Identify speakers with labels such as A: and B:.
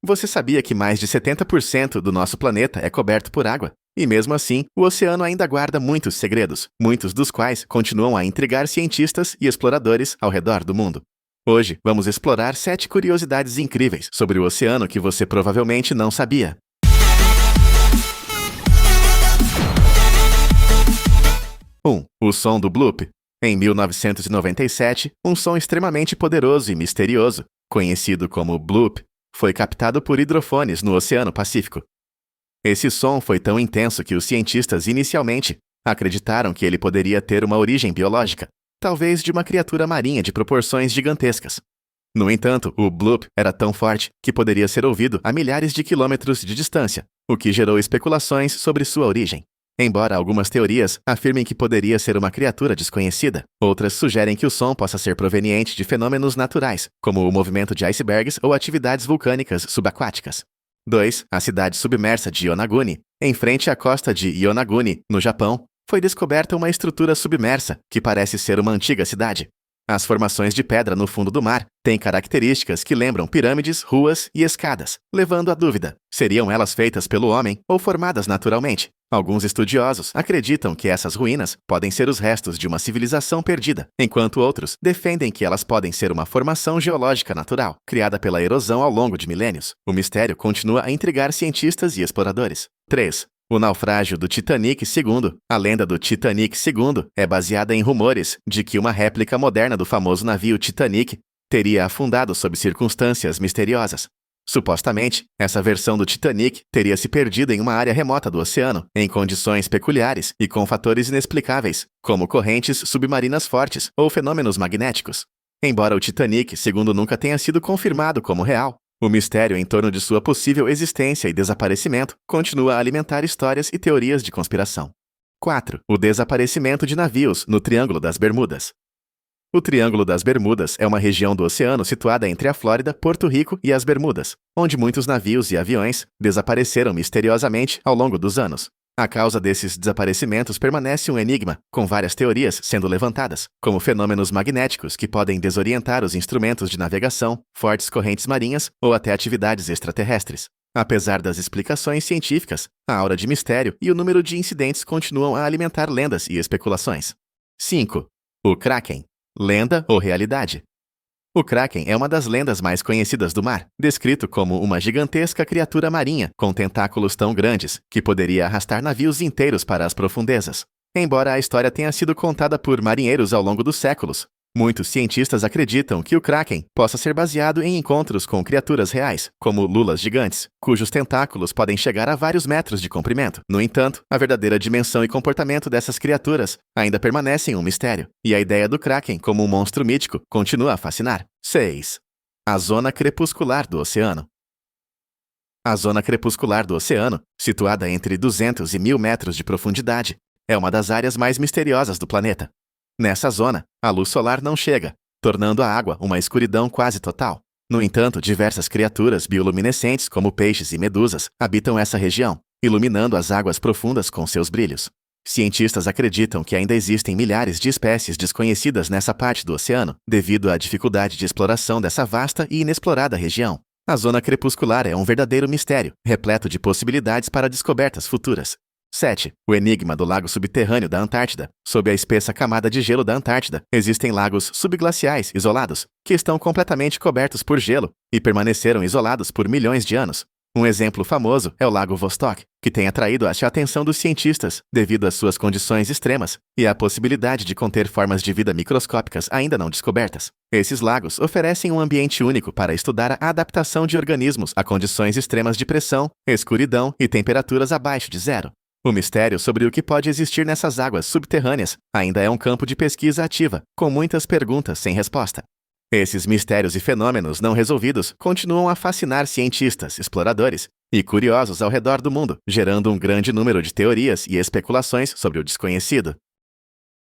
A: Você sabia que mais de 70% do nosso planeta é coberto por água? E mesmo assim, o oceano ainda guarda muitos segredos, muitos dos quais continuam a intrigar cientistas e exploradores ao redor do mundo. Hoje, vamos explorar 7 curiosidades incríveis sobre o oceano que você provavelmente não sabia. 1. O som do bloop. Em 1997, um som extremamente poderoso e misterioso, conhecido como bloop, foi captado por hidrofones no Oceano Pacífico. Esse som foi tão intenso que os cientistas inicialmente acreditaram que ele poderia ter uma origem biológica, talvez de uma criatura marinha de proporções gigantescas. No entanto, o bloop era tão forte que poderia ser ouvido a milhares de quilômetros de distância, o que gerou especulações sobre sua origem. Embora algumas teorias afirmem que poderia ser uma criatura desconhecida, outras sugerem que o som possa ser proveniente de fenômenos naturais, como o movimento de icebergs ou atividades vulcânicas subaquáticas. 2. A cidade submersa de Yonaguni, em frente à costa de Yonaguni, no Japão, foi descoberta uma estrutura submersa que parece ser uma antiga cidade. As formações de pedra no fundo do mar têm características que lembram pirâmides, ruas e escadas, levando à dúvida: seriam elas feitas pelo homem ou formadas naturalmente? Alguns estudiosos acreditam que essas ruínas podem ser os restos de uma civilização perdida, enquanto outros defendem que elas podem ser uma formação geológica natural, criada pela erosão ao longo de milênios. O mistério continua a intrigar cientistas e exploradores. 3. O naufrágio do Titanic II. A lenda do Titanic II é baseada em rumores de que uma réplica moderna do famoso navio Titanic teria afundado sob circunstâncias misteriosas. Supostamente, essa versão do Titanic teria se perdido em uma área remota do oceano, em condições peculiares e com fatores inexplicáveis, como correntes submarinas fortes ou fenômenos magnéticos. Embora o Titanic II nunca tenha sido confirmado como real, o mistério em torno de sua possível existência e desaparecimento continua a alimentar histórias e teorias de conspiração. 4. O desaparecimento de navios no Triângulo das Bermudas. O Triângulo das Bermudas é uma região do oceano situada entre a Flórida, Porto Rico e as Bermudas, onde muitos navios e aviões desapareceram misteriosamente ao longo dos anos. A causa desses desaparecimentos permanece um enigma, com várias teorias sendo levantadas, como fenômenos magnéticos que podem desorientar os instrumentos de navegação, fortes correntes marinhas ou até atividades extraterrestres. Apesar das explicações científicas, a aura de mistério e o número de incidentes continuam a alimentar lendas e especulações. 5. O Kraken. Lenda ou realidade? O Kraken é uma das lendas mais conhecidas do mar, descrito como uma gigantesca criatura marinha com tentáculos tão grandes que poderia arrastar navios inteiros para as profundezas. Embora a história tenha sido contada por marinheiros ao longo dos séculos, muitos cientistas acreditam que o Kraken possa ser baseado em encontros com criaturas reais, como lulas gigantes, cujos tentáculos podem chegar a vários metros de comprimento. No entanto, a verdadeira dimensão e comportamento dessas criaturas ainda permanecem um mistério, e a ideia do Kraken como um monstro mítico continua a fascinar. 6. A zona crepuscular do oceano. A zona crepuscular do oceano, situada entre 200 e 1000 metros de profundidade, é uma das áreas mais misteriosas do planeta. Nessa zona, a luz solar não chega, tornando a água uma escuridão quase total. No entanto, diversas criaturas bioluminescentes, como peixes e medusas, habitam essa região, iluminando as águas profundas com seus brilhos. Cientistas acreditam que ainda existem milhares de espécies desconhecidas nessa parte do oceano, devido à dificuldade de exploração dessa vasta e inexplorada região. A zona crepuscular é um verdadeiro mistério, repleto de possibilidades para descobertas futuras. 7. O enigma do lago subterrâneo da Antártida. Sob a espessa camada de gelo da Antártida, existem lagos subglaciais isolados, que estão completamente cobertos por gelo e permaneceram isolados por milhões de anos. Um exemplo famoso é o Lago Vostok, que tem atraído a atenção dos cientistas devido às suas condições extremas e à possibilidade de conter formas de vida microscópicas ainda não descobertas. Esses lagos oferecem um ambiente único para estudar a adaptação de organismos a condições extremas de pressão, escuridão e temperaturas abaixo de zero. O mistério sobre o que pode existir nessas águas subterrâneas ainda é um campo de pesquisa ativa, com muitas perguntas sem resposta. Esses mistérios e fenômenos não resolvidos continuam a fascinar cientistas, exploradores e curiosos ao redor do mundo, gerando um grande número de teorias e especulações sobre o desconhecido.